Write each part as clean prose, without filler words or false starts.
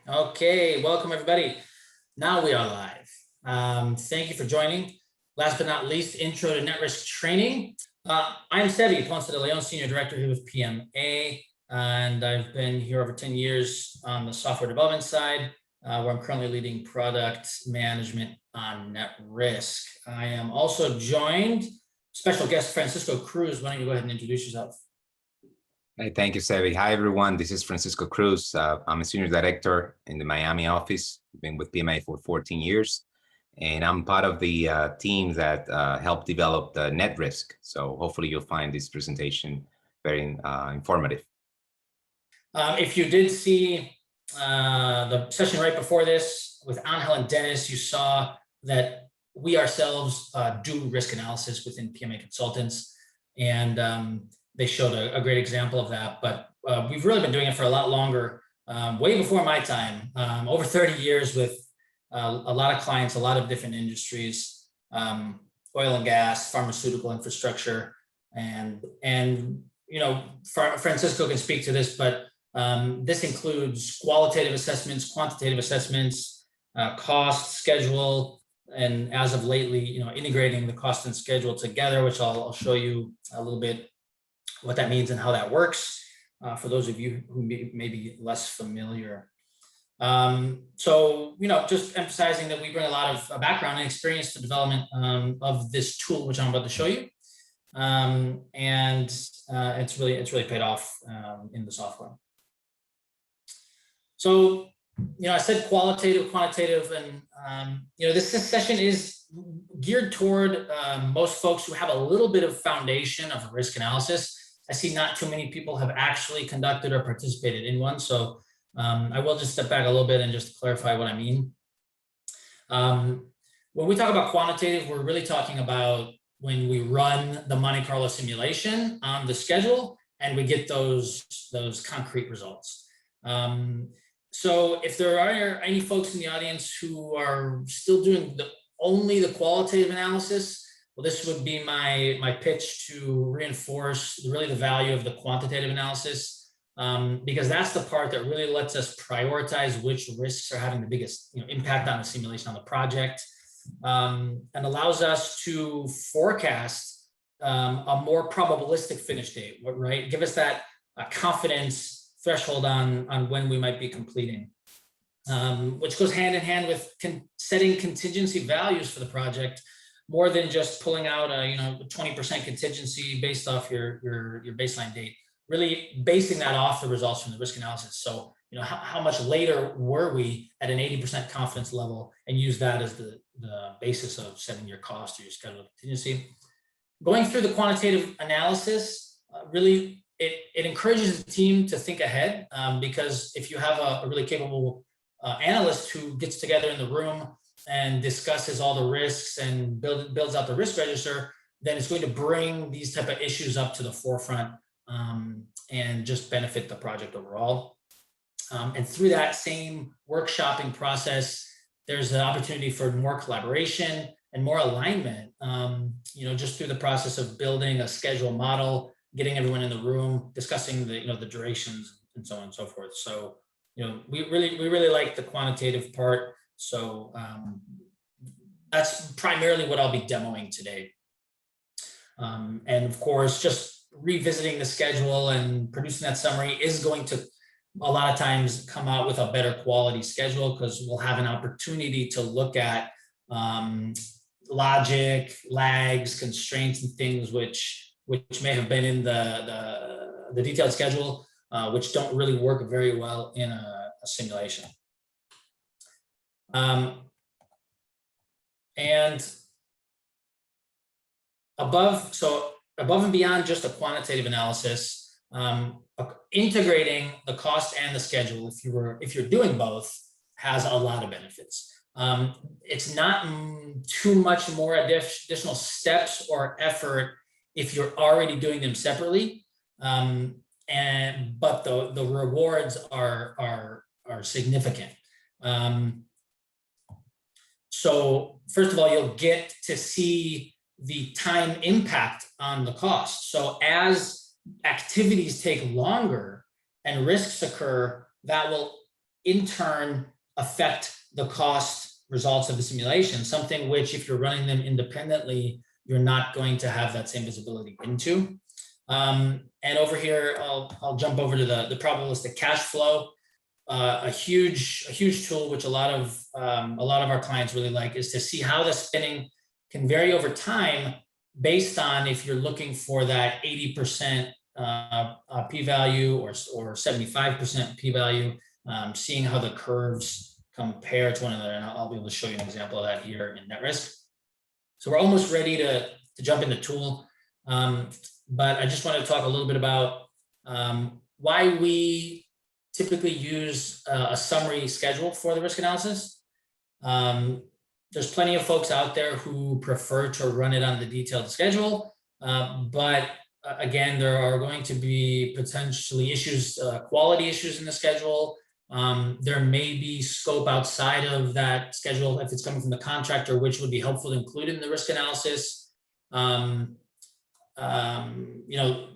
Okay, welcome everybody. Now we are live. Thank you for joining. Last but not least, intro to NetRisk training. I'm Seve Ponce de Leon, Senior Director here with PMA, and I've been here over 10 years on the software development side, where I'm currently leading product management on NetRisk. I am also joined, special guest Francisco Cruz. Why don't you go ahead and introduce yourself? Hey, thank you, Seve. Hi, everyone. This is Francisco Cruz. I'm a senior director in the Miami office. I've been with PMA for 14 years, and I'm part of the team that helped develop the NetRisk. So hopefully you'll find this presentation very informative. If you did see the session right before this with Angel and Dennis, you saw that we ourselves do risk analysis within PMA Consultants, and they showed a great example of that. But we've really been doing it for a lot longer, way before my time, over 30 years with a lot of clients, a lot of different industries, oil and gas, pharmaceutical infrastructure, and you know, Francisco can speak to this, but this includes qualitative assessments, quantitative assessments, cost, schedule, and as of lately, you know, integrating the cost and schedule together, which I'll show you a little bit what that means and how that works for those of you who may be less familiar. So, you know, just emphasizing that we bring a lot of background and experience to development of this tool, which I'm about to show you. And it's really paid off in the software. So, you know, I said qualitative, quantitative, and you know, this session is geared toward most folks who have a little bit of foundation of risk analysis. I see not too many people have actually conducted or participated in one, so I will just step back a little bit and just clarify what I mean. When we talk about quantitative, we're really talking about when we run the Monte Carlo simulation on the schedule and we get those concrete results. So if there are any folks in the audience who are still doing only the qualitative analysis, well, this would be my pitch to reinforce really the value of the quantitative analysis, because that's the part that really lets us prioritize which risks are having the biggest impact on the simulation on the project, and allows us to forecast a more probabilistic finish date, right? Give us that confidence threshold on when we might be completing, which goes hand in hand with setting contingency values for the project, more than just pulling out a 20% contingency based off your baseline date. Really basing that off the results from the risk analysis. So how much later were we at an 80% confidence level, and use that as the basis of setting your cost or your schedule contingency. Going through the quantitative analysis, really it encourages the team to think ahead, because if you have a really capable analyst who gets together in the room and discusses all the risks and builds out the risk register, then it's going to bring these type of issues up to the forefront and just benefit the project overall. And through that same workshopping process, there's an opportunity for more collaboration and more alignment, just through the process of building a schedule model, getting everyone in the room, discussing the durations and so on and so forth. So, we really like the quantitative part. So that's primarily what I'll be demoing today. And of course, just revisiting the schedule and producing that summary is going to a lot of times come out with a better quality schedule, because we'll have an opportunity to look at logic, lags, constraints, and things which may have been in the detailed schedule, which don't really work very well in a simulation. And above and beyond just a quantitative analysis, integrating the cost and the schedule, if you're doing both, has a lot of benefits. It's not too much more additional steps or effort if you're already doing them separately, but the rewards are significant. So first of all, you'll get to see the time impact on the cost. So as activities take longer and risks occur, that will in turn affect the cost results of the simulation, something which if you're running them independently, you're not going to have that same visibility into. And over here, I'll jump over to the probabilistic cash flow. A huge tool which a lot of our clients really like is to see how the spinning can vary over time based on if you're looking for that 80% p-value or 75% p-value, seeing how the curves compare to one another. And I'll be able to show you an example of that here in NetRisk. So we're almost ready to jump in the tool. But I just want to talk a little bit about why we typically use a summary schedule for the risk analysis. There's plenty of folks out there who prefer to run it on the detailed schedule, but again, there are going to be potentially issues, quality issues in the schedule. There may be scope outside of that schedule if it's coming from the contractor, which would be helpful to include in the risk analysis. You know,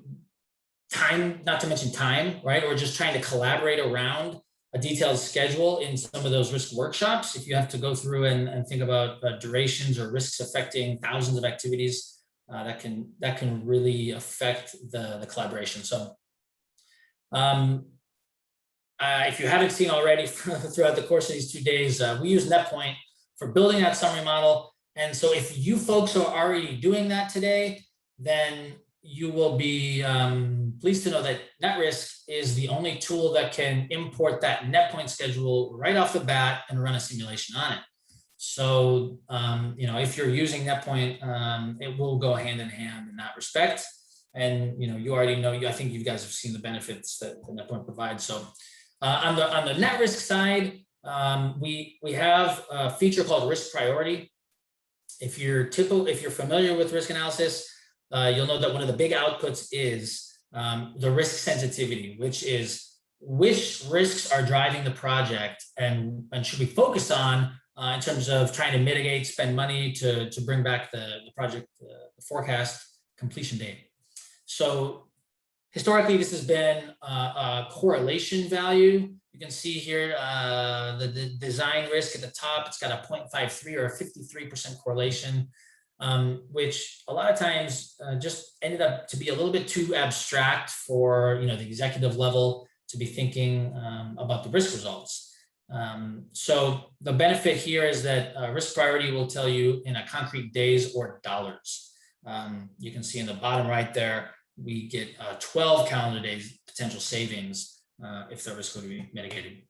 time, not to mention time, right? Or just trying to collaborate around a detailed schedule in some of those risk workshops. If you have to go through and think about durations or risks affecting thousands of activities, that can really affect the collaboration. So if you haven't seen already throughout the course of these 2 days, we use NetPoint for building that summary model. And so if you folks are already doing that today, then you will be pleased to know that NetRisk is the only tool that can import that NetPoint schedule right off the bat and run a simulation on it. So, you know, if you're using NetPoint, it will go hand in hand in that respect. And, you know, you already know, I think you guys have seen the benefits that the NetPoint provides. So on the NetRisk side, we have a feature called risk priority. If you're familiar with risk analysis, you'll know that one of the big outputs is the risk sensitivity, which is which risks are driving the project and should we focus on in terms of trying to mitigate, spend money to bring back the project, the forecast completion date. So historically, this has been a correlation value. You can see here the design risk at the top. It's got a 0.53 or a 53% correlation. Which a lot of times just ended up to be a little bit too abstract for the executive level to be thinking about the risk results. So the benefit here is that risk priority will tell you in a concrete days or dollars. You can see in the bottom right there, we get 12 calendar days potential savings if the risk would be mitigated.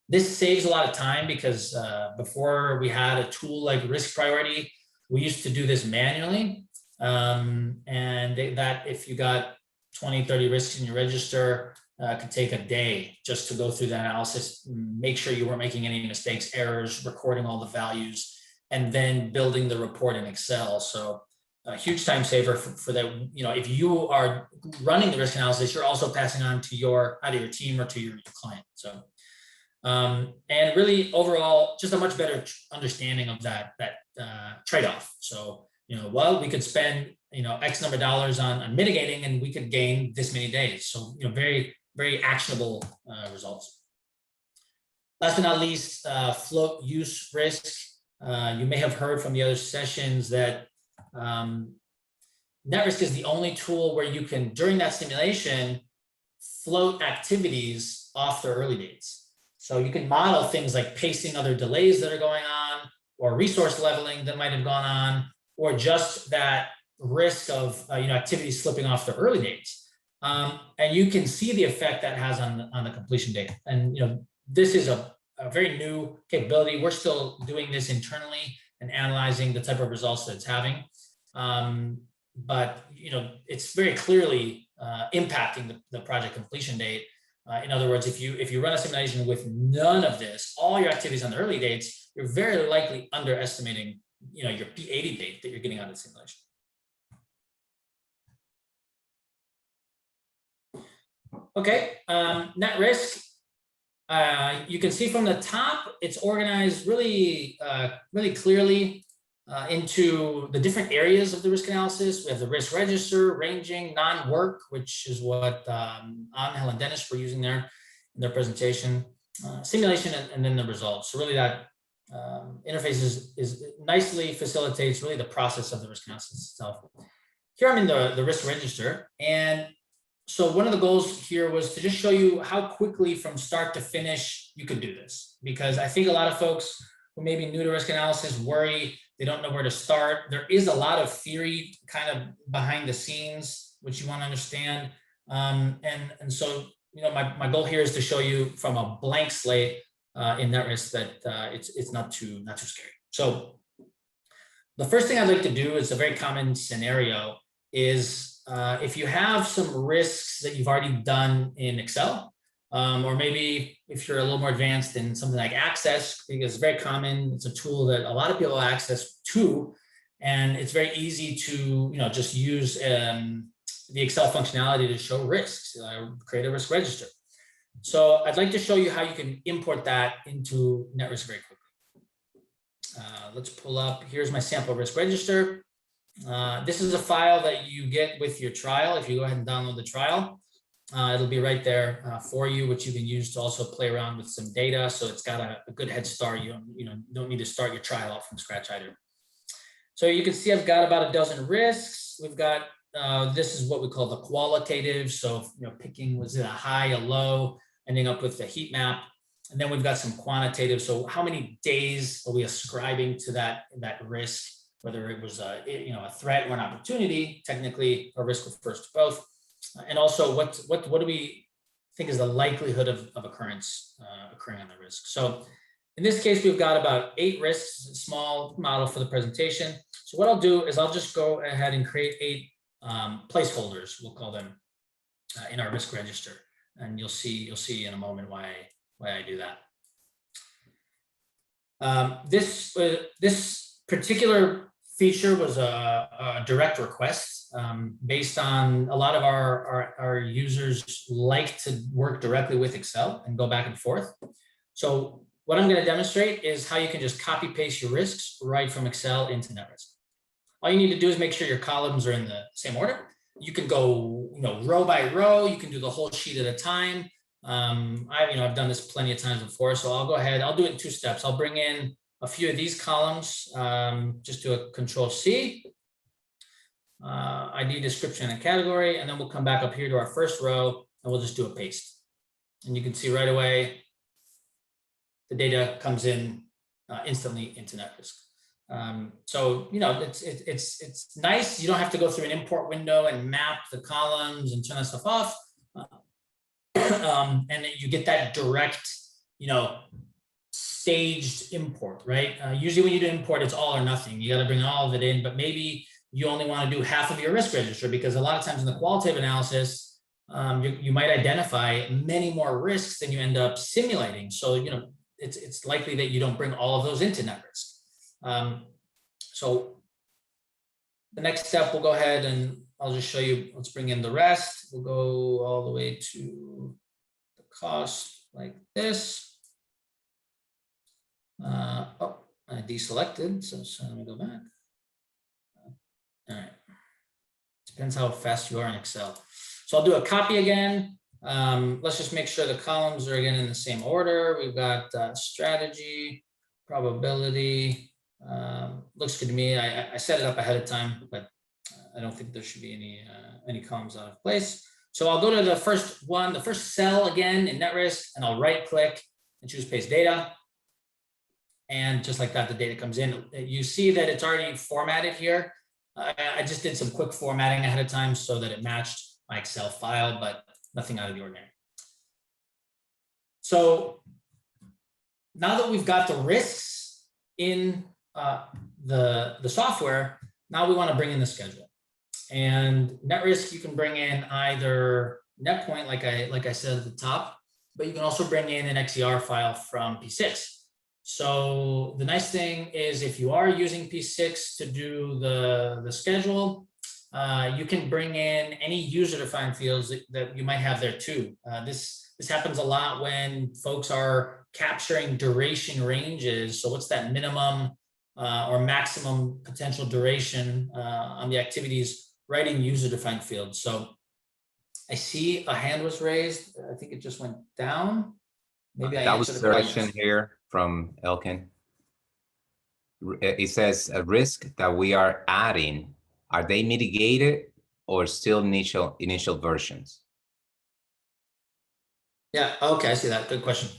This saves a lot of time because before we had a tool like risk priority, we used to do this manually, and that if you got 20, 30 risks in your register, could take a day just to go through the analysis, make sure you weren't making any mistakes, errors, recording all the values, and then building the report in Excel. So a huge time saver for that. If you are running the risk analysis, you're also passing on to either your team or to your client. So, and really overall, just a much better understanding of that trade-off. So, well, we could spend, X number of dollars on mitigating and we could gain this many days. So, very, very actionable results. Last but not least, float use risk. You may have heard from the other sessions that NetRisk is the only tool where you can, during that simulation, float activities off their early dates. So you can model things like pacing other delays that are going on, or resource leveling that might have gone on, or just that risk of activities slipping off the early dates. And you can see the effect that has on the completion date. And this is a very new capability. We're still doing this internally and analyzing the type of results that it's having. But it's very clearly impacting the project completion date. In other words, if you run a simulation with none of this, all your activities on the early dates, you're very likely underestimating your P80 date that you're getting out of the simulation. Okay, NetRisk. You can see from the top, it's organized really clearly into the different areas of the risk analysis. We have the risk register, ranging, non-work, which is what Angel and Dennis were using there in their presentation. simulation and then the results. So really that interface is nicely facilitates really the process of the risk analysis itself. Here I'm in the risk register. And so one of the goals here was to just show you how quickly from start to finish you could do this. Because I think a lot of folks who may be new to risk analysis worry they don't know where to start. There is a lot of theory kind of behind the scenes, which you want to understand. And so, you know, my goal here is to show you from a blank slate in NetRisk that it's not too scary. So the first thing I'd like to do is a very common scenario is if you have some risks that you've already done in Excel, or maybe if you're a little more advanced in something like Access, because it's very common, it's a tool that a lot of people have access to, and it's very easy to, you know, just use the Excel functionality to show risks, create a risk register. So I'd like to show you how you can import that into NetRisk very quickly. Let's pull up, here's my sample risk register. This is a file that you get with your trial. If you go ahead and download the trial, it'll be right there for you, which you can use to also play around with some data. So it's got a good head start. You don't need to start your trial out from scratch either. So you can see I've got about a dozen risks. We've got, this is what we call the qualitative. So, you know, picking, was it a high, a low, ending up with the heat map. And then we've got some quantitative. So how many days are we ascribing to that risk, whether it was a threat or an opportunity? Technically, a risk refers to both. And also what do we think is the likelihood of occurrence occurring on the risk? So in this case, we've got about 8 risks, a small model for the presentation. So what I'll do is I'll just go ahead and create 8 placeholders, we'll call them, in our risk register. And you'll see in a moment why I do that. This particular feature was a direct request based on a lot of our users like to work directly with Excel and go back and forth. So what I'm going to demonstrate is how you can just copy paste your risks right from Excel into NetRisk. All you need to do is make sure your columns are in the same order. You can go, row by row. You can do the whole sheet at a time. I've done this plenty of times before, so I'll go ahead. I'll do it in 2 steps. I'll bring in a few of these columns, just do a Control-C, ID, description, and category, and then we'll come back up here to our first row, and we'll just do a paste. And you can see right away, the data comes in instantly into NetRisk. So it's nice. You don't have to go through an import window and map the columns and turn that stuff off. And then you get that direct, staged import, right? Usually when you do import, it's all or nothing. You got to bring all of it in, but maybe you only want to do half of your risk register, because a lot of times in the qualitative analysis, you might identify many more risks than you end up simulating. So, it's likely that you don't bring all of those into NetRisk. So the next step, we'll go ahead and I'll just show you. Let's bring in the rest. We'll go all the way to the cost like this. I deselected, so let me go back. All right. Depends how fast you are in Excel. So I'll do a copy again. Let's just make sure the columns are again in the same order. We've got strategy, probability. Looks good to me. I set it up ahead of time, but I don't think there should be any columns out of place. So I'll go to the first one, the first cell again in NetRisk, and I'll right click and choose paste data. And just like that, the data comes in. You see that it's already formatted here. I just did some quick formatting ahead of time so that it matched my Excel file, but nothing out of the ordinary. So now that we've got the risks in the software, now we want to bring in the schedule. And NetRisk, you can bring in either NetPoint, like I said at the top, but you can also bring in an XER file from P6. So the nice thing is, if you are using P6 to do the schedule, you can bring in any user-defined fields that you might have there too. This happens a lot when folks are capturing duration ranges. So what's that minimum or maximum potential duration on the activities, writing user-defined fields. So I see a hand was raised. I think it just went down. Maybe I That was answered the the question question. here from Elkin. It says a risk that we are adding, are they mitigated or still initial versions? Yeah, okay, I see that. Good question.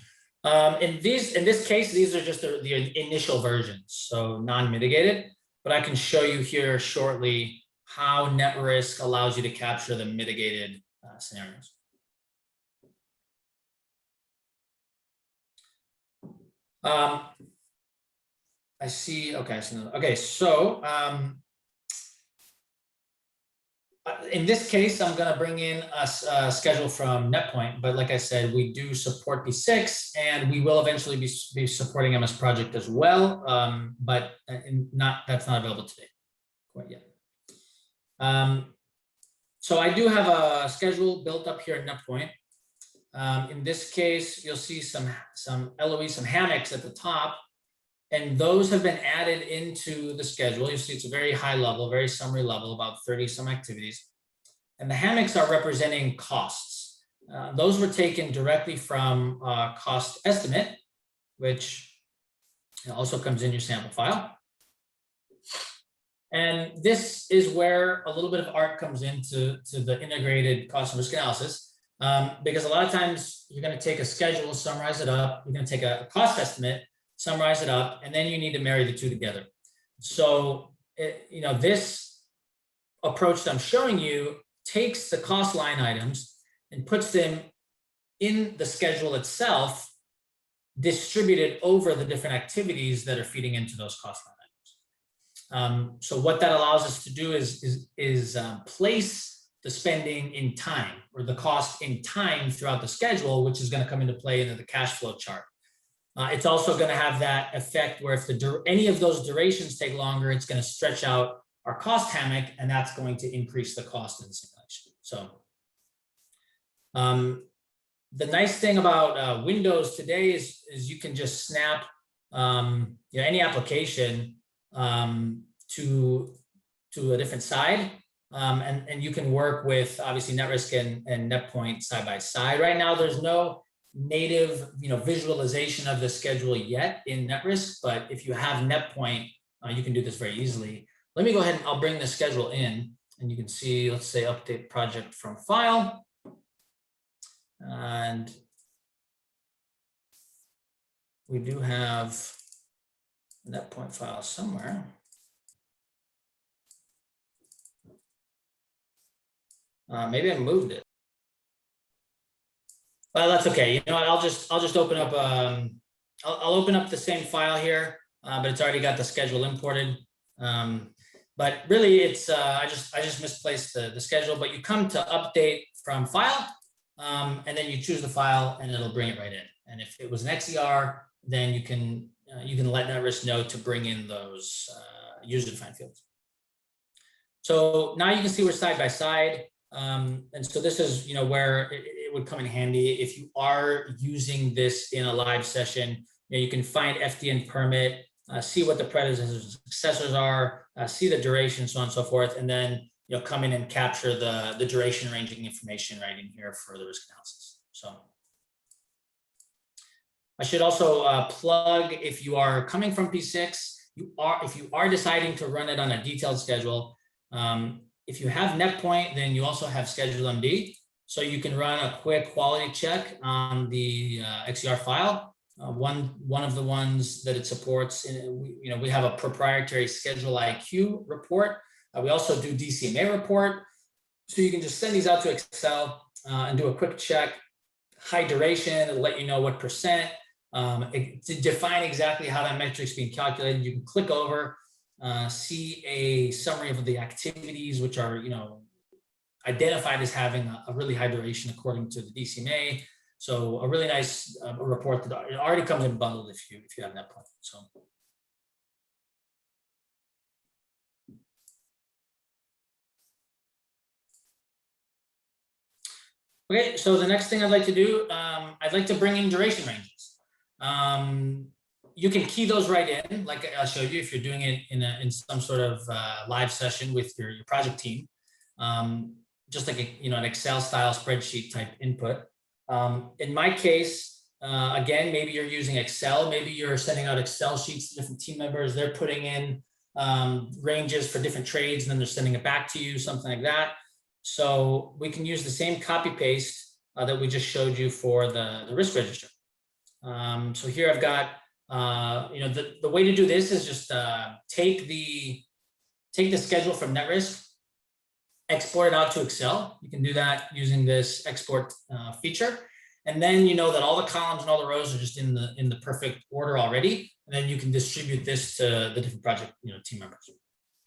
In this case, these are just the initial versions, so non-mitigated. But I can show you here shortly how NetRisk allows you to capture the mitigated scenarios. I see. Okay, I see. Okay, so in this case, I'm going to bring in a schedule from NetPoint, but like I said, we do support P6, and we will eventually be supporting MS Project as well, but that's not available today quite yet. So I do have a schedule built up here at NetPoint. In this case, you'll see some LOE, some hammocks at the top, and those have been added into the schedule. You see it's a very high level, very summary level, about 30 some activities. And the hammocks are representing costs. Those were taken directly from cost estimate, which also comes in your sample file. And this is where a little bit of art comes into the integrated cost and risk analysis, because a lot of times you're going to take a schedule, summarize it up. You're going to take a cost estimate, summarize it up, and then you need to marry the two together. So, this approach that I'm showing you takes the cost line items and puts them in the schedule itself, distributed over the different activities that are feeding into those cost line items. So what that allows us to do is place the spending in time, or the cost in time throughout the schedule, which is going to come into play into the cash flow chart. It's also going to have that effect where if any of those durations take longer, it's going to stretch out our cost hammock, and that's going to increase the cost of the simulation. So the nice thing about Windows today is you can just snap any application to a different side, and you can work with obviously NetRisk and NetPoint side by side. Right now, there's no native visualization of the schedule yet in NetRisk, but if you have NetPoint, you can do this very easily. Let me go ahead and I'll bring the schedule in, and you can see, let's say update project from file. And we do have a NetPoint file somewhere. Maybe I moved it. Well, that's okay. You know what? I'll just open up. I'll open up the same file here, but it's already got the schedule imported. But really, it's I just misplaced the schedule. But you come to update from file, and then you choose the file, and it'll bring it right in. And if it was an XER, then you can let NetRisk know to bring in those user-defined fields. So now you can see we're side by side. And so this is where it would come in handy if you are using this in a live session. You can find FDN permit, see what the predecessors and successors are, see the duration, so on and so forth, and then come in and capture the duration ranging information right in here for the risk analysis. So I should also plug, if you are coming from P6, if you are deciding to run it on a detailed schedule, if you have NetPoint, then you also have Schedule MD. So you can run a quick quality check on the XER file. One of the ones that it supports, we have a proprietary Schedule IQ report. We also do DCMA report. So you can just send these out to Excel and do a quick check. High duration, it'll let you know what percent. To define exactly how that metric is being calculated, you can click over, see a summary of the activities which are identified as having a really high duration according to the DCMA. So a really nice report that it already comes in bundled if you have NetPoint. So. Okay, so the next thing I'd like to do, I'd like to bring in duration ranges. You can key those right in, like I'll show you if you're doing it in some sort of live session with your project team, just like an Excel style spreadsheet type input. In my case, Again, maybe you're using Excel, maybe you're sending out Excel sheets to different team members, they're putting in ranges for different trades, and then they're sending it back to you, something like that. So we can use the same copy paste that we just showed you for the risk register. So here I've got, the way to do this is just take the schedule from NetRisk, export it out to Excel. You can do that using this export feature. And then you know that all the columns and all the rows are just in the perfect order already. And then you can distribute this to the different project team members.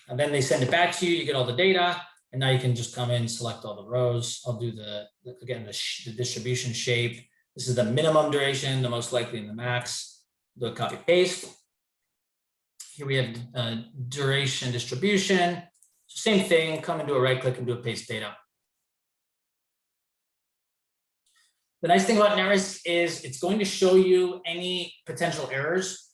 And then they send it back to you, you get all the data, and now you can just come in, select all the rows. I'll do the distribution shape. This is the minimum duration, the most likely, and the max. Do a copy paste. Here we have duration distribution. Same thing, come and do a right click and do a paste data. The nice thing about NetRisk is it's going to show you any potential errors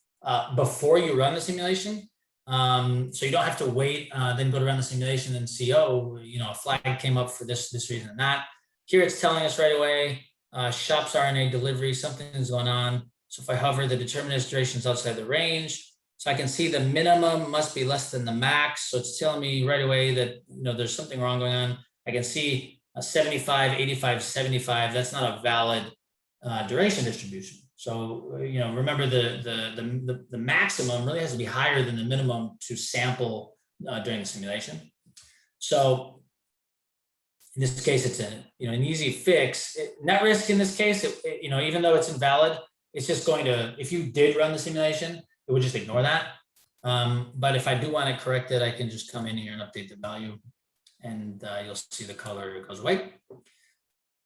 before you run the simulation. So you don't have to wait, then go to run the simulation and see, oh, a flag came up for this reason and that. Here it's telling us right away, shops RNA delivery, something is going on. So if I hover, the determinist duration is outside the range. So I can see the minimum must be less than the max. So it's telling me right away that there's something wrong going on. I can see 75, 85, 75. That's not a valid duration distribution. So remember the maximum really has to be higher than the minimum to sample during the simulation. So in this case, it's an easy fix. NetRisk in this case, even though it's invalid, it's just going to, if you did run the simulation, it would just ignore that. But if I do want to correct it, I can just come in here and update the value, and you'll see the color goes away.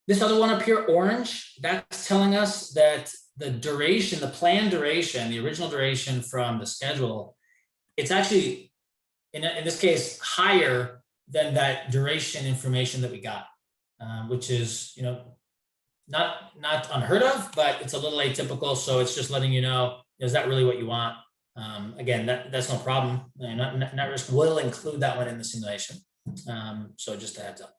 This other one up here, orange, that's telling us that the duration, the planned duration, the original duration from the schedule, it's actually, in this case, higher than that duration information that we got, which is, not unheard of, but it's a little atypical. So it's just letting you know, is that really what you want? Again, that's no problem. NetRisk will include that one in the simulation. So just a heads up.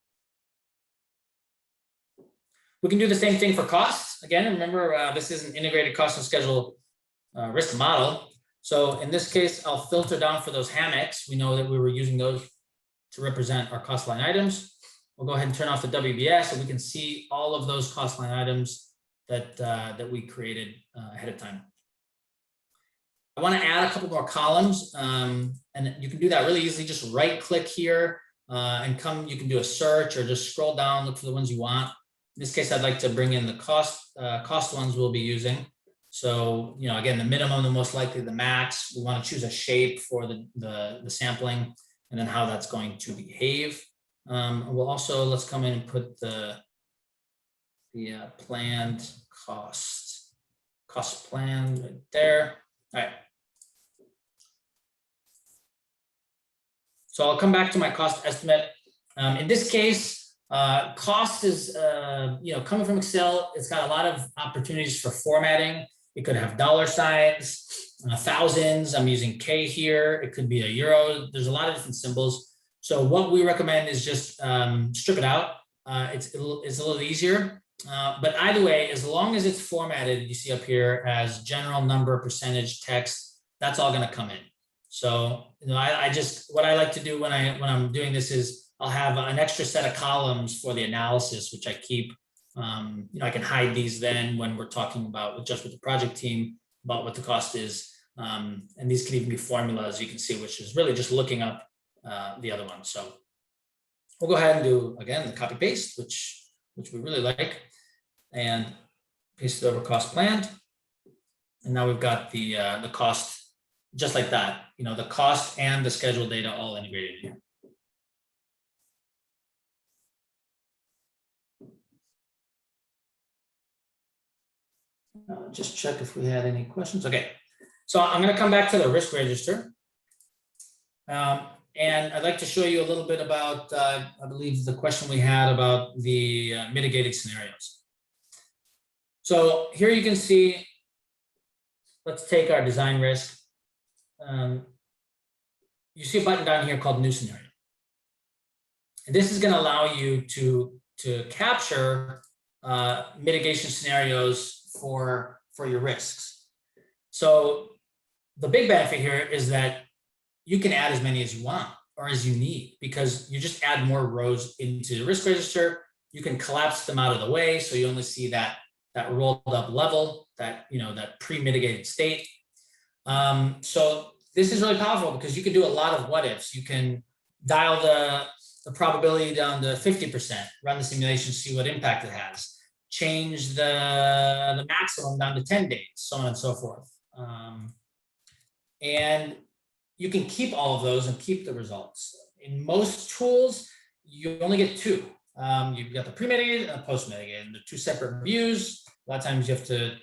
We can do the same thing for costs. Again, remember, this is an integrated cost and schedule risk model. So in this case, I'll filter down for those hammocks. We know that we were using those to represent our cost line items. We'll go ahead and turn off the WBS so we can see all of those cost line items that we created ahead of time. I want to add a couple more columns, and you can do that really easily. Just right click here and you can do a search or just scroll down, look for the ones you want. In this case, I'd like to bring in the cost ones we'll be using. So, again, the minimum, the most likely, the max. We want to choose a shape for the sampling, and then how that's going to behave. We'll also, let's come in and put the planned cost plan right there. All right. So I'll come back to my cost estimate. In this case, cost is, coming from Excel. It's got a lot of opportunities for formatting. It could have dollar signs, thousands. I'm using K here. It could be a euro. There's a lot of different symbols. So what we recommend is just strip it out. It's a little easier. But either way, as long as it's formatted, you see up here as general number, percentage, text, that's all going to come in. So, what I like to do when I'm doing this is I'll have an extra set of columns for the analysis, which I keep. I can hide these then when we're talking about with the project team about what the cost is. And these can even be formulas, you can see, which is really just looking up the other one. So we'll go ahead and do, again, the copy paste, which we really like, and paste it over cost planned. And now we've got the cost just like that, the cost and the schedule data all integrated here. Just check if we had any questions. Okay, so I'm going to come back to the risk register. And I'd like to show you a little bit about, I believe, the question we had about the mitigated scenarios. So here you can see, let's take our design risk. You see a button down here called New Scenario. And this is going to allow you to capture mitigation scenarios for your risks. So the big benefit here is that you can add as many as you want or as you need, because you just add more rows into the risk register. You can collapse them out of the way, so you only see that rolled up level, that that pre-mitigated state. So this is really powerful because you can do a lot of what ifs. You can dial the probability down to 50%, run the simulation, see what impact it has, change the maximum down to 10 days, so on and so forth. And you can keep all of those and keep the results. In most tools, you only get two. You've got the pre-mitigated and the post-mitigated. They're two separate views. A lot of times you have to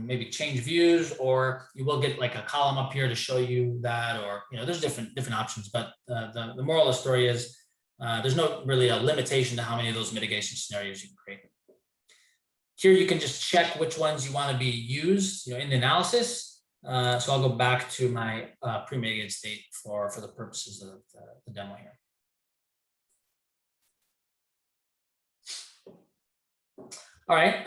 maybe change views, or you will get like a column up here to show you that, or there's different options. But the moral of the story is there's no really a limitation to how many of those mitigation scenarios you can create. Here you can just check which ones you want to be used in the analysis. So I'll go back to my pre-mitigated state for the purposes of the demo here. All right,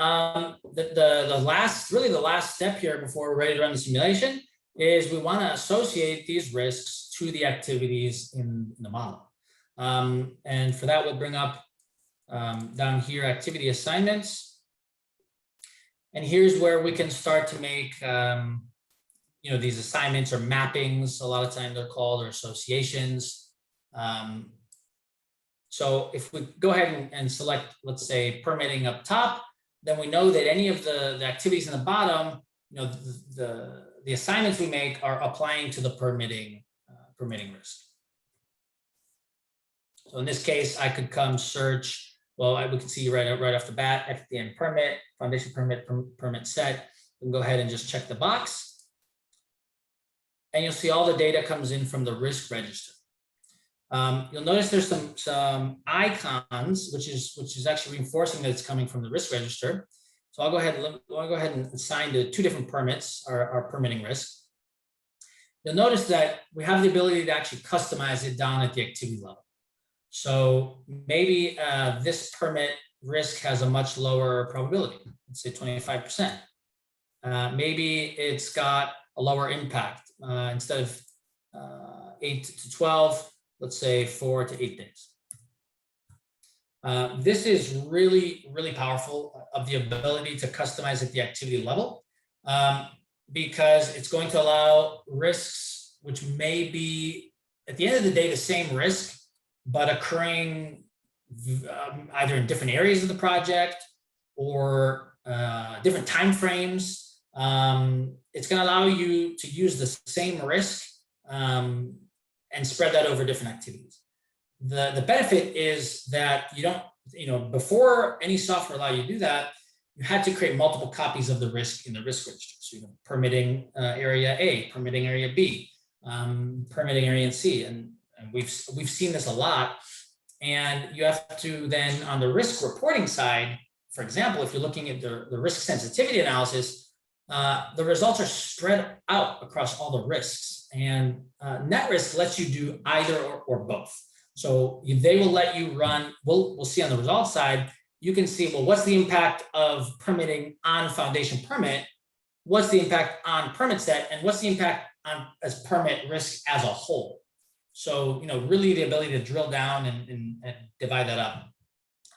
the last step here before we're ready to run the simulation is we want to associate these risks to the activities in the model. And for that, we'll bring up down here activity assignments. And here's where we can start to make these assignments or mappings. A lot of times they're called, or associations. So if we go ahead and select, let's say, permitting up top, then we know that any of the activities in the bottom, the assignments we make are applying to the permitting risk. So in this case, I could come search. Well, we can see right off the bat, FDN permit, foundation permit, permit set. We can go ahead and just check the box. And you'll see all the data comes in from the risk register. You'll notice there's some icons, which is actually reinforcing that it's coming from the risk register. So I'll go ahead and assign to two different permits our permitting risk. You'll notice that we have the ability to actually customize it down at the activity level. So maybe this permit risk has a much lower probability, let's say 25%. Maybe it's got a lower impact. Instead of 8 to 12, let's say 4 to 8 days. This is really, really powerful of the ability to customize at the activity level, because it's going to allow risks which may be, at the end of the day, the same risk, but occurring either in different areas of the project or different timeframes. It's going to allow you to use the same risk and spread that over different activities. The benefit is that you don't, before any software allow you to do that, you had to create multiple copies of the risk in the risk register. So permitting area A, permitting area B, permitting area C, and we've seen this a lot. And you have to then, on the risk reporting side, for example, if you're looking at the risk sensitivity analysis, the results are spread out across all the risks. And NetRisk lets you do either or both. So they will let you run, we'll see on the results side, you can see, well, what's the impact of permitting on foundation permit? What's the impact on permit set? And what's the impact on as permit risk as a whole? So, really the ability to drill down and divide that up.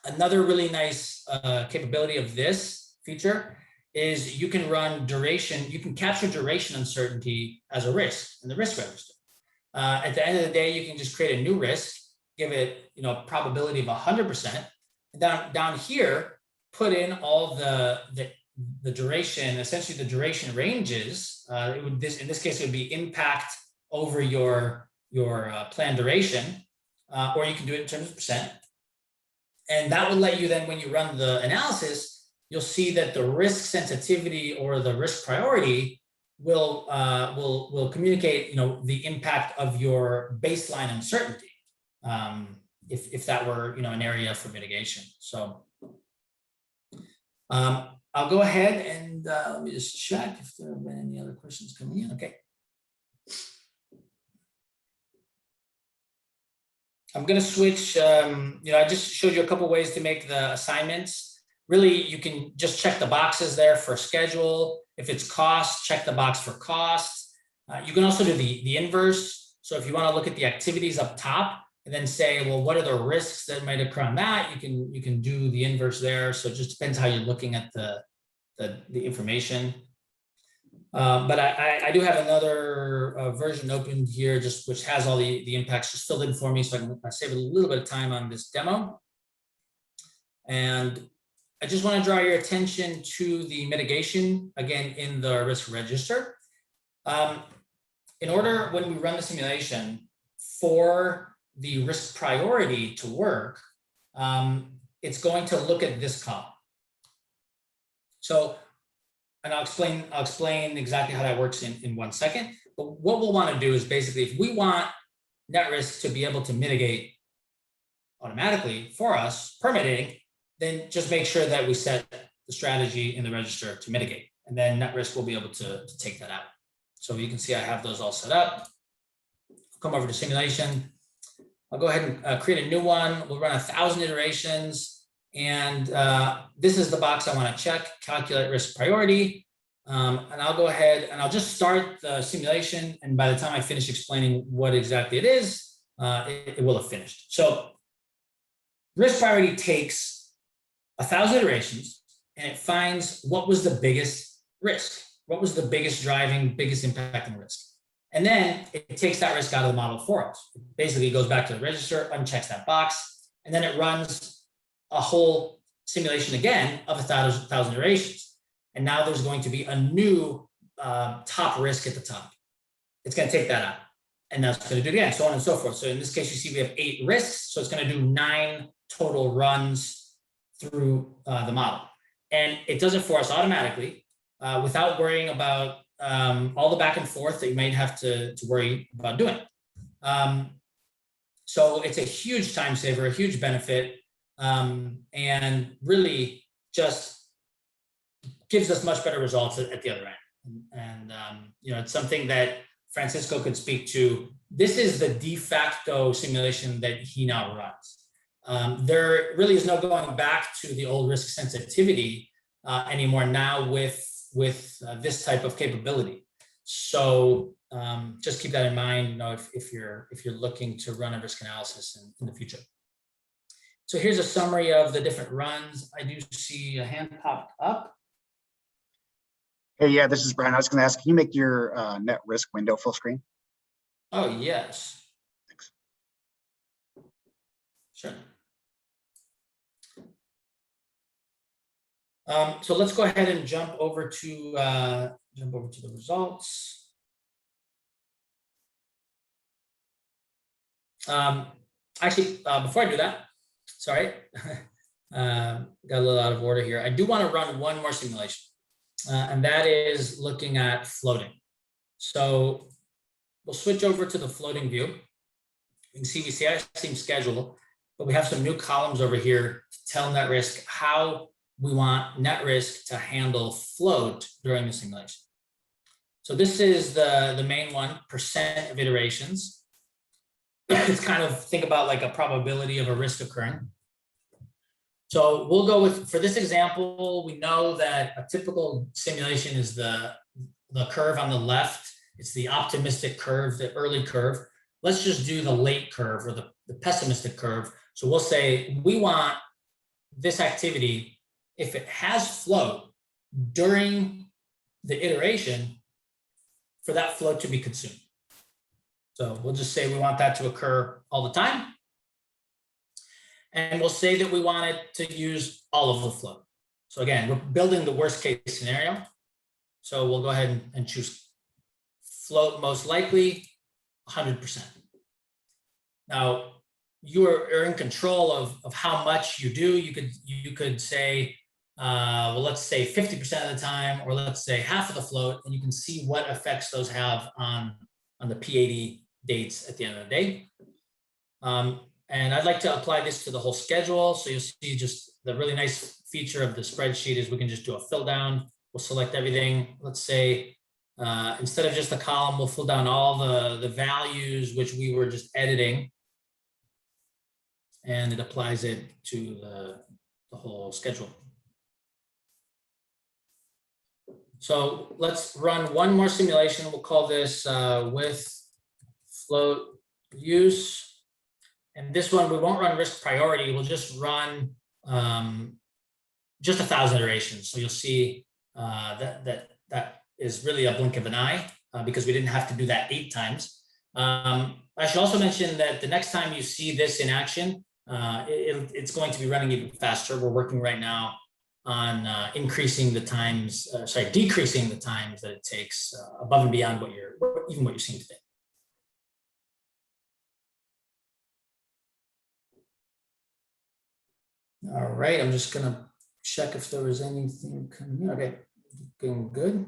Another really nice capability of this feature is you can run duration, you can capture duration uncertainty as a risk in the risk register. At the end of the day, you can just create a new risk, give it a probability of 100%. Down here, put in all the duration, essentially the duration ranges. In this case, it would be impact over your planned duration, or you can do it in terms of percent. And that will let you then, when you run the analysis, you'll see that the risk sensitivity or the risk priority will communicate, the impact of your baseline uncertainty, if that were, an area for mitigation. So I'll go ahead and let me just check if there have been any other questions coming in. Okay. I'm going to switch. I just showed you a couple ways to make the assignments. really, you can just check the boxes there for schedule. If it's cost, check the box for cost. You can also do the inverse. So if you want to look at the activities up top and then say, well, what are the risks that might occur on that? You can do the inverse there. So it just depends how you're looking at the information. But I do have another version opened here, just which has all the impacts just filled in for me, so I can save a little bit of time on this demo. And I just want to draw your attention to the mitigation, again, in the risk register. In order, when we run the simulation, for the risk priority to work, it's going to look at this column. So, and I'll explain exactly how that works in 1 second. But what we'll want to do is basically, if we want NetRisk to be able to mitigate automatically for us, permitting, then just make sure that we set the strategy in the register to mitigate, and then NetRisk will be able to take that out. So you can see I have those all set up. I'll come over to simulation. I'll go ahead and create a new one. We'll run 1,000 iterations. And this is the box I want to check, calculate risk priority. And I'll go ahead and I'll just start the simulation. And by the time I finish explaining what exactly it is, it will have finished. So risk priority takes 1,000 iterations and it finds what was the biggest risk, what was the biggest impacting risk. And then it takes that risk out of the model for us. It basically goes back to the register, unchecks that box, and then it runs a whole simulation again of 1,000 iterations. And now there's going to be a new top risk at the top. It's going to take that out. And now it's going to do it again, so on and so forth. So in this case, you see we have 8 risks. So it's going to do 9 total runs through the model. And it does it for us automatically without worrying about all the back and forth that you might have to worry about doing. So it's a huge time saver, a huge benefit. And really just gives us much better results at the other end. And you know, it's something that Francisco could speak to. This is the de facto simulation that he now runs. There really is no going back to the old risk sensitivity anymore now with this type of capability. So just keep that in mind, you know, if you're looking to run a risk analysis in the future. So here's a summary of the different runs. I do see a hand popped up. Hey, yeah, this is Brian. I was going to ask, can you make your NetRisk window full screen? Oh, yes. Thanks. Sure. So let's go ahead and jump over to the results. Actually, before I do that, sorry, got a little out of order here. I do want to run one more simulation, and that is looking at floating. So we'll switch over to the floating view. You can see we see our same schedule, but we have some new columns over here to tell NetRisk how we want NetRisk to handle float during the simulation. So this is the main one, % of iterations. It's kind of, think about like a probability of a risk occurring. So we'll go with, for this example, we know that a typical simulation is the curve on the left. It's the optimistic curve, the early curve. Let's just do the late curve or the pessimistic curve. So we'll say we want this activity, if it has float during the iteration, for that float to be consumed. So we'll just say we want that to occur all the time. And we'll say that we want it to use all of the float. So again, we're building the worst case scenario. So we'll go ahead and choose float most likely 100%. Now you are in control of how much you do. You could say, well, let's say 50% of the time, or let's say half of the float, and you can see what effects those have on the P80 dates at the end of the day. And I'd like to apply this to the whole schedule. So you'll see just the really nice feature of the spreadsheet is we can just do a fill down. We'll select everything. Let's say, instead of just the column, we'll fill down all the values which we were just editing. And it applies it to the whole schedule. So let's run one more simulation. We'll call this with float use. And this one, we won't run risk priority. We'll just run just 1,000 iterations. So you'll see that is really a blink of an eye because we didn't have to do that 8 times. I should also mention that the next time you see this in action, it's going to be running even faster. We're working right now on decreasing the times that it takes above and beyond what you're seeing today. All right, I'm just gonna check if there was anything coming in. Okay, going good.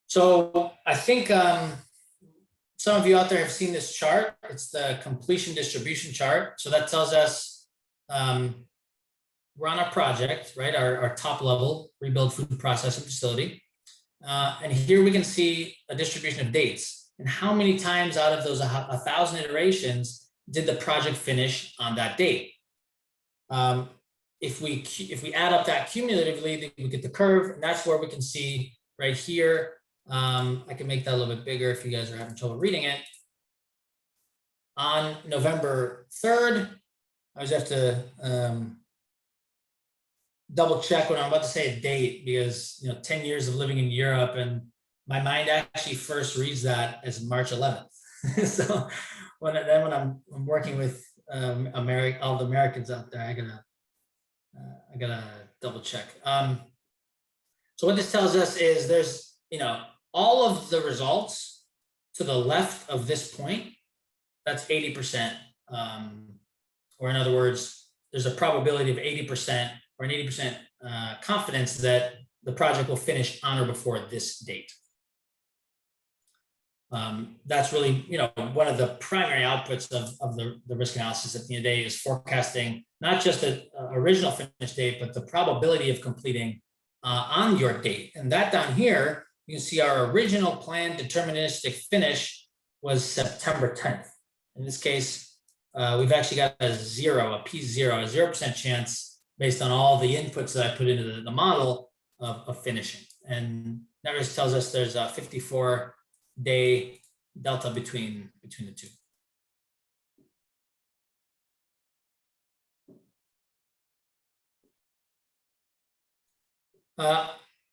So I think some of you out there have seen this chart. It's the completion distribution chart. So that tells us we're on our project, right? Our top level rebuild food processing facility. And here we can see a distribution of dates and how many times out of those 1,000 iterations did the project finish on that date. If we add up that cumulatively, we get the curve, and that's where we can see right here. I can make that a little bit bigger if you guys are having trouble reading it. On November 3rd, I just have to double check when I'm about to say a date because 10 years of living in Europe and my mind actually first reads that as March 11th. So when I'm working with all the Americans out there, I gotta double check. So what this tells us is there's all of the results to the left of this point, that's 80%. Or in other words, there's a probability of 80% or an 80% confidence that the project will finish on or before this date. That's really, one of the primary outputs of the risk analysis at the end of the day is forecasting not just the original finish date, but the probability of completing on your date. And that down here, you can see our original planned deterministic finish was September 10th. In this case, we've actually got a P0, a 0% chance based on all the inputs that I put into the model of finishing. And NetRisk tells us there's a 54-day delta between the two.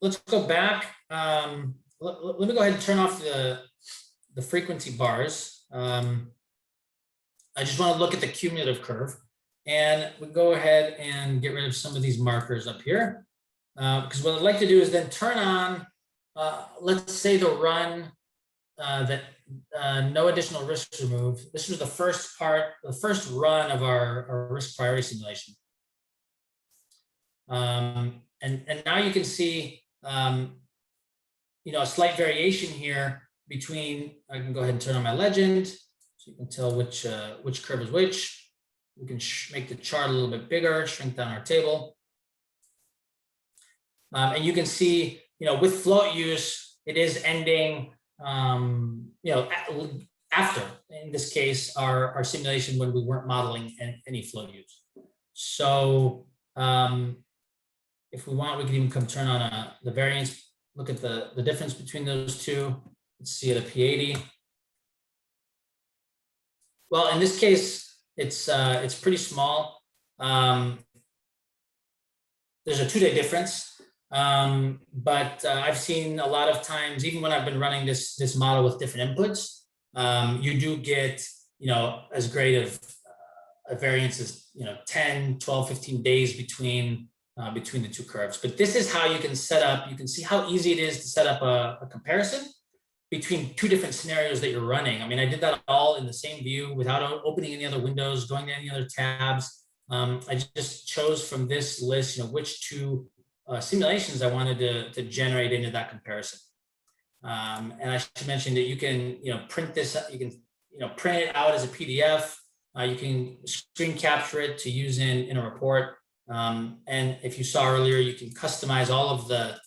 Let's go back. Let me go ahead and turn off the frequency bars. I just want to look at the cumulative curve, and we go ahead and get rid of some of these markers up here. Because what I'd like to do is then turn on, let's say the run that no additional risks removed. This was the first run of our risk priority simulation. And now you can see, a slight variation here between, I can go ahead and turn on my legend so you can tell which curve is which. We can make the chart a little bit bigger, shrink down our table. And you can see, with float use, it is ending, after, in this case, our simulation when we weren't modeling any float use. So if we want, we can even come turn on the variance, look at the difference between those two. Let's see at a P80. Well, in this case, it's pretty small. There's a 2-day difference, but I've seen a lot of times, even when I've been running this model with different inputs, you do get as great of a variance as 10, 12, 15 days between the two curves. But this is how you can set up. You can see how easy it is to set up a comparison between two different scenarios that you're running. I mean, I did that all in the same view without opening any other windows, going to any other tabs. I just chose from this list, which two simulations I wanted to generate into that comparison. And I should mention that you can, print this. You can, print it out as a PDF. You can screen capture it to use in a report. And if you saw earlier, you can customize all of the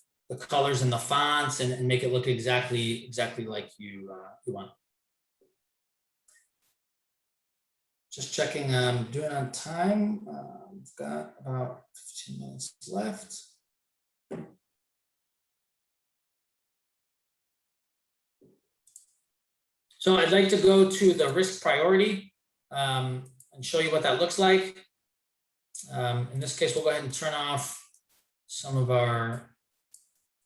colors and the fonts and make it look exactly like you want. Just checking, doing on time. We've got about 15 minutes left. So I'd like to go to the risk priority and show you what that looks like. In this case, we'll go ahead and turn off some of our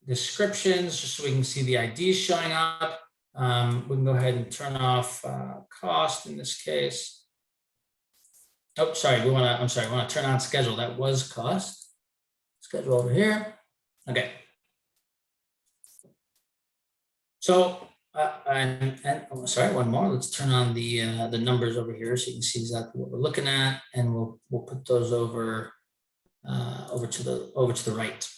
descriptions just so we can see the IDs showing up. We can go ahead and turn off cost in this case. Oh, sorry, we want to turn on schedule. That was cost. Schedule over here. Okay. So, oh, sorry, one more. Let's turn on the numbers over here so you can see exactly what we're looking at, and we'll put those over to the right.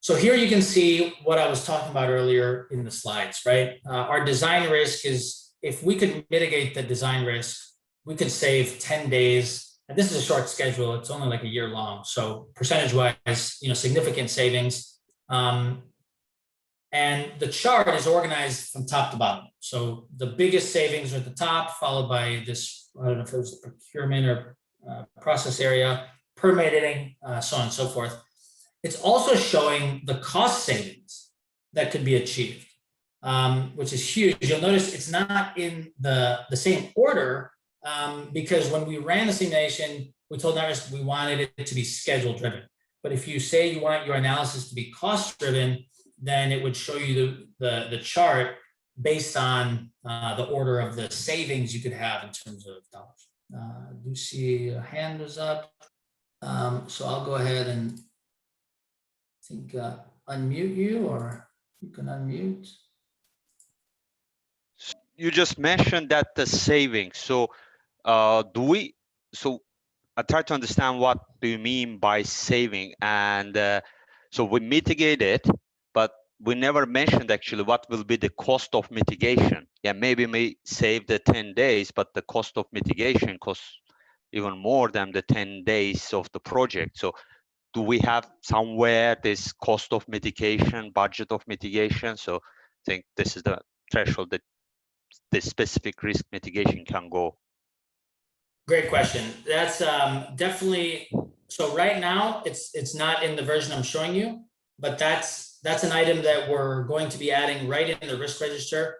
So here you can see what I was talking about earlier in the slides, right? Our design risk is, if we could mitigate the design risk, we could save 10 days. And this is a short schedule. It's only like a year long. So percentage-wise, significant savings. And the chart is organized from top to bottom. So the biggest savings are at the top, followed by this, I don't know if it was the procurement or process area, permitting, so on and so forth. It's also showing the cost savings that could be achieved, which is huge. You'll notice it's not in the same order because when we ran the simulation, we told NetRisk we wanted it to be schedule driven. But if you say you want your analysis to be cost driven, then it would show you the chart based on the order of the savings you could have in terms of dollars. I do see a hand is up. So I'll go ahead and unmute you, or you can unmute. You just mentioned that the savings. So I try to understand what do you mean by saving, and so we mitigate it, but we never mentioned actually what will be the cost of mitigation. Yeah, maybe we save the 10 days, but the cost of mitigation costs even more than the 10 days of the project. So do we have somewhere this cost of mitigation, budget of mitigation? So I think this is the threshold that this specific risk mitigation can go. Great question. That's definitely, so right now it's not in the version I'm showing you, but that's an item that we're going to be adding right in the risk register,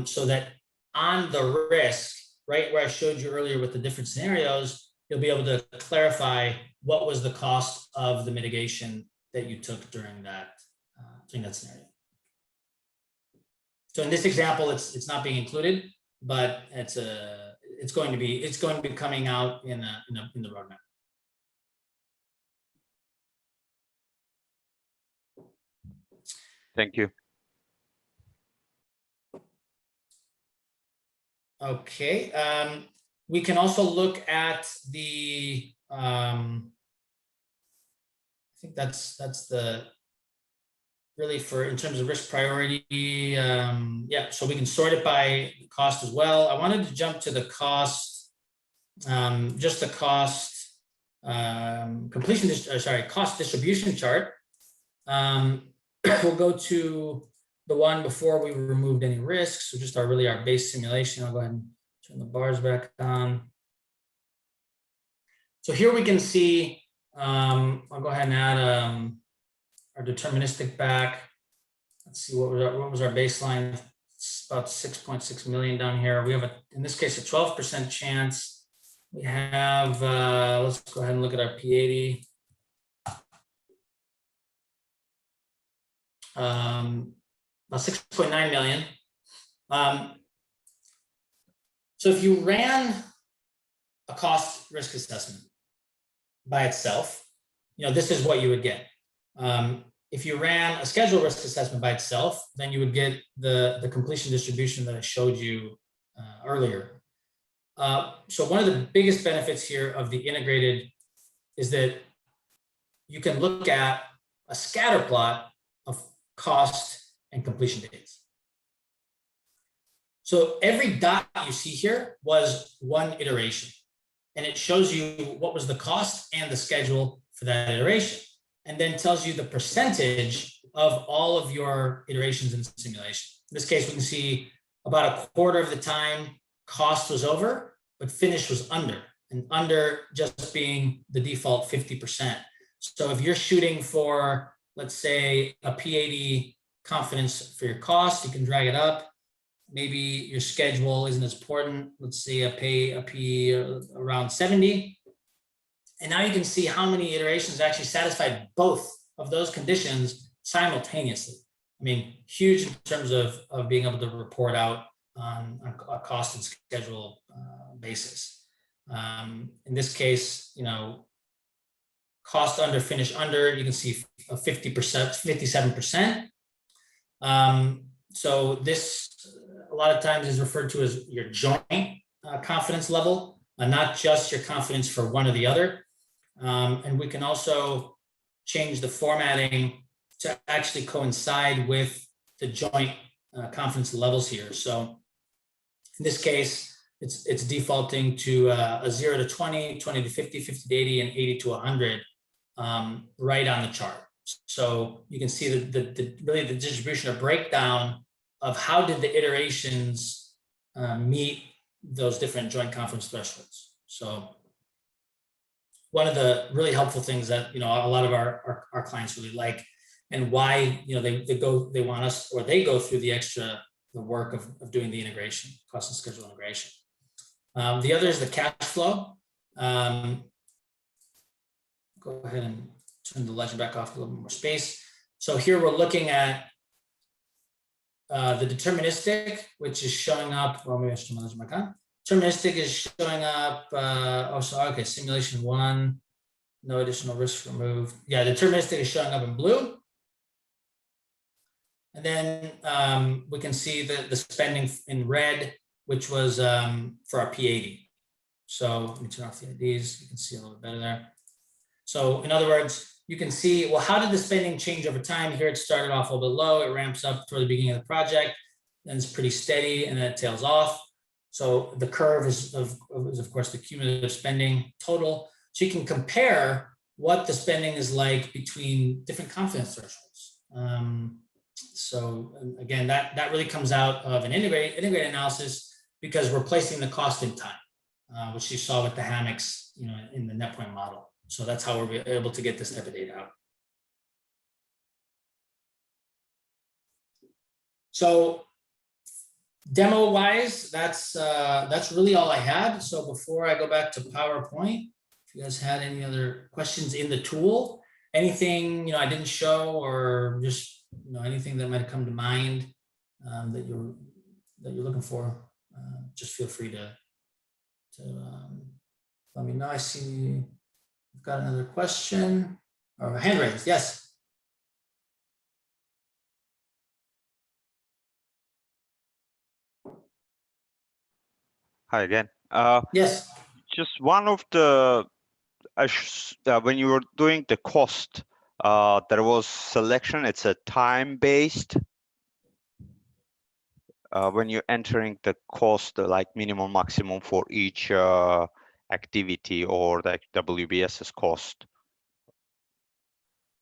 so that on the risk, right where I showed you earlier with the different scenarios, you'll be able to clarify what was the cost of the mitigation that you took during that scenario. So in this example, it's not being included, but it's going to be coming out in the roadmap. Thank you. Okay. We can also look at the, I think that's the, really for, in terms of risk priority, yeah, so we can sort it by cost as well. I wanted to jump to the cost, just the cost, cost distribution chart. We'll go to the one before we removed any risks, so just our base simulation. I'll go ahead and turn the bars back on. So here we can see, I'll go ahead and add our deterministic back. Let's see, what was our baseline? It's about 6.6 million down here. We have in this case, a 12% chance. We have, let's go ahead and look at our P80. About 6.9 million. So if you ran a cost risk assessment by itself, this is what you would get. If you ran a schedule risk assessment by itself, then you would get the completion distribution that I showed you earlier. So one of the biggest benefits here of the integrated is that you can look at a scatter plot of cost and completion dates. So every dot you see here was one iteration, and it shows you what was the cost and the schedule for that iteration, and then tells you the percentage of all of your iterations in the simulation. In this case, we can see about a quarter of the time cost was over, but finish was under. and under just being the default 50%. So if you're shooting for, let's say, a P80 confidence for your cost, you can drag it up. Maybe your schedule isn't as important. Let's say a P around 70. And now you can see how many iterations actually satisfied both of those conditions simultaneously. I mean, huge in terms of being able to report out on a cost and schedule basis. In this case, you know, cost under, finish under, you can see a 50%, 57%. So this a lot of times is referred to as your joint confidence level, not just your confidence for one or the other. And we can also change the formatting to actually coincide with the joint confidence levels here. So in this case, it's defaulting to a 0 to 20, 20 to 50, 50 to 80, and 80 to 100 right on the chart. So you can see really the distribution or breakdown of how did the iterations meet those different joint confidence thresholds. So one of the really helpful things that, you know, a lot of our clients really like, and why, you know, they want us, or they go through the work of doing the integration, cost and schedule integration. The other is the cash flow. Go ahead and turn the legend back off, a little more space. So here we're looking at the deterministic, which is showing up, well, maybe I should turn my legend back on. Deterministic is showing up, okay, simulation 1, no additional risk removed. Yeah, deterministic is showing up in blue. And then we can see the spending in red, which was for our P80. So let me turn off the IDs, you can see a little bit better there. So in other words, you can see, well, how did the spending change over time? Here it started off a little bit low, it ramps up toward the beginning of the project, then it's pretty steady, and then it tails off. So the curve is of course the cumulative spending total. So you can compare what the spending is like between different confidence thresholds. So again, that really comes out of an integrated analysis, because we're placing the cost in time, which you saw with the hammocks, you know, in the net point model. So that's how we're able to get this type of data out. So demo wise, that's really all I had. So before I go back to PowerPoint, if you guys had any other questions in the tool, anything, you know, I didn't show, or just, you know, anything that might come to mind that you're looking for, just feel free to let me know. I see we've got another question or a hand raised. Yes. Hi again. Yes. Just one of the, when you were doing the cost, there was selection. It's a time-based. When you're entering the cost, like minimum, maximum for each activity, or the WBS's cost.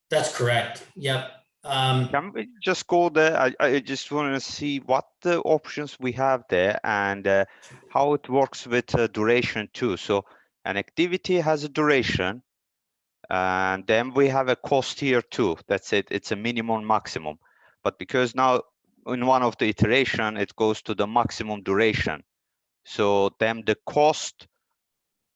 That's correct. Yep. Can we just go there? I just want to see what the options we have there, and how it works with duration too. So an activity has a duration, and then we have a cost here too. That's it. It's a minimum, maximum. But because now in one of the iteration, it goes to the maximum duration. So then the cost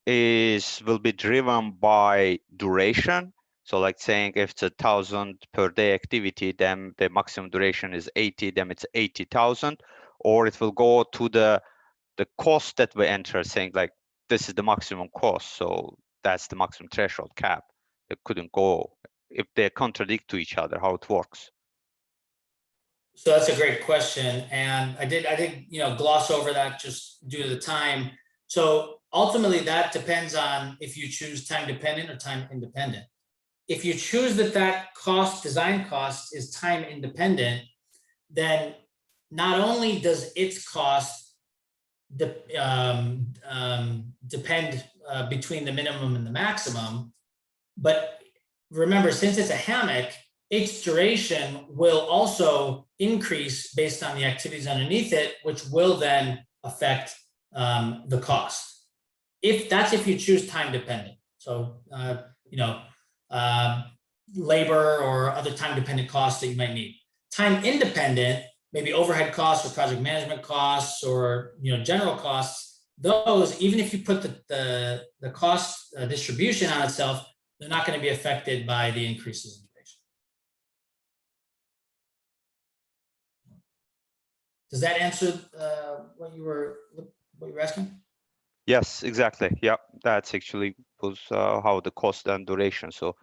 will be driven by duration. So like saying if it's 1,000 per day activity, then the maximum duration is 80, then it's 80,000, or it will go to the cost that we enter, saying like this is the maximum cost. So that's the maximum threshold cap. It couldn't go if they contradict to each other, how it works. So that's a great question, and I did you know, gloss over that just due to the time. So ultimately, that depends on if you choose time dependent or time independent. If you choose that cost, design cost, is time independent, then not only does its cost depend between the minimum and the maximum, but remember, since it's a hammock, its duration will also increase based on the activities underneath it, which will then affect the cost. if you choose time dependent. So, labor or other time dependent costs that you might need. Time independent, maybe overhead costs or project management costs or general costs. Those, even if you put the cost distribution on itself, they're not going to be affected by the increases in duration. Does that answer what you were asking? Yes, exactly. Yeah, that's actually was how the cost and duration. So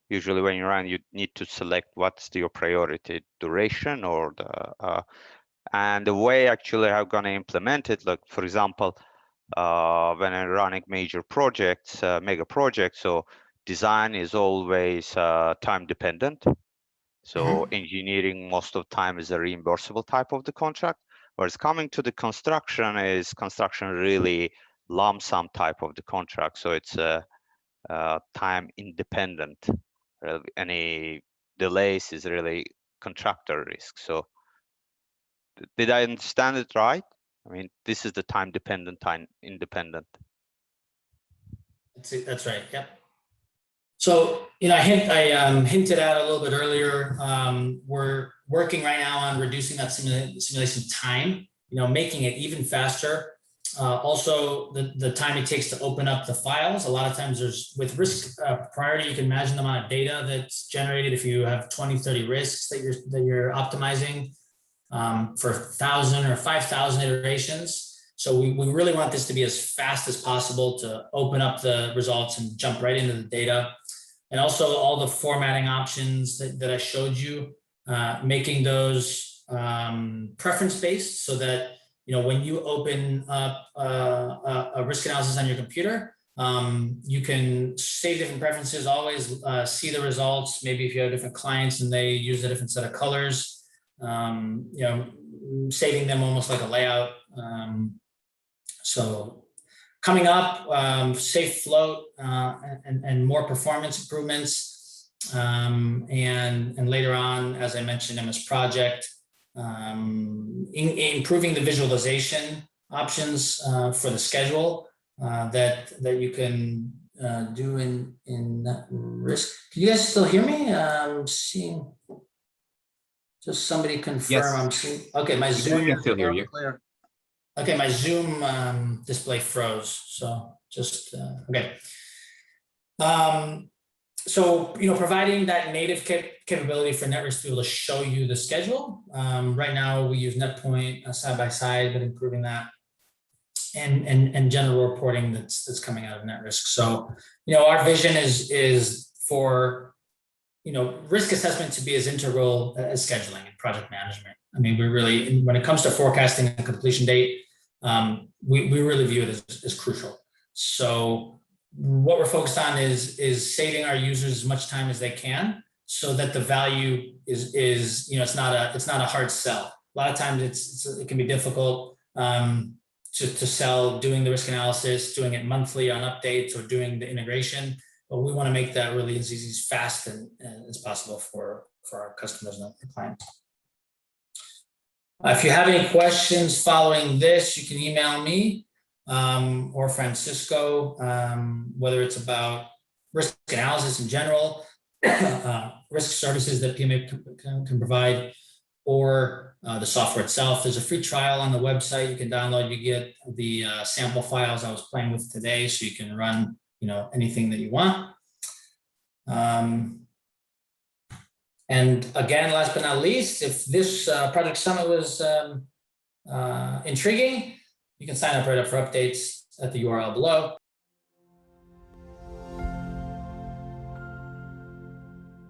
usually when you run, you need to select what's your priority duration or the and the way actually I'm going to implement it. Like for example, when I'm running major projects, mega projects, so design is always time dependent. So engineering most of the time is a reimbursable type of the contract, whereas coming to the construction is really lump sum type of the contract. So it's time independent. Any delays is really contractor risk. So did I understand it right? I mean, this is the time dependent, time independent. That's right. Yep. So, I hinted at a little bit earlier, we're working right now on reducing that simulation time, making it even faster. Also, the time it takes to open up the files. A lot of times with risk priority, you can imagine the amount of data that's generated if you have 20, 30 risks that you're optimizing for 1,000 or 5,000 iterations. So we really want this to be as fast as possible to open up the results and jump right into the data. And also all the formatting options that I showed you, making those preference-based so that, when you open up a risk analysis on your computer, you can save different preferences, always see the results. Maybe if you have different clients and they use a different set of colors, saving them almost like a layout. So coming up, safe float and more performance improvements. And later on, as I mentioned, MS Project, improving the visualization options for the schedule that you can do in NetRisk. Can you guys still hear me? I'm seeing. Just somebody confirm. Yes. I'm seeing. Okay, my We Zoom. can still hear you. Okay, my Zoom display froze. So just okay. So providing that native capability for NetRisk to be able to show you the schedule. Right now we use NetPoint side by side, but improving that, and general reporting that's coming out of NetRisk. So our vision is for risk assessment to be as integral as scheduling and project management. I mean, we really, when it comes to forecasting a completion date, we really view it as crucial. So what we're focused on is saving our users as much time as they can, so that the value is it's not a hard sell. A lot of times it can be difficult to sell doing the risk analysis, doing it monthly on updates, or doing the integration. But we want to make that really as easy, as fast as possible for our customers and our clients. If you have any questions following this, you can email me or Francisco, whether it's about risk analysis in general, risk services that PMA can provide, or the software itself. There's a free trial on the website you can download. You get the sample files I was playing with today, so you can run anything that you want. And again, last but not least, if this Project Summit was intriguing, you can sign up right up for updates at the URL below.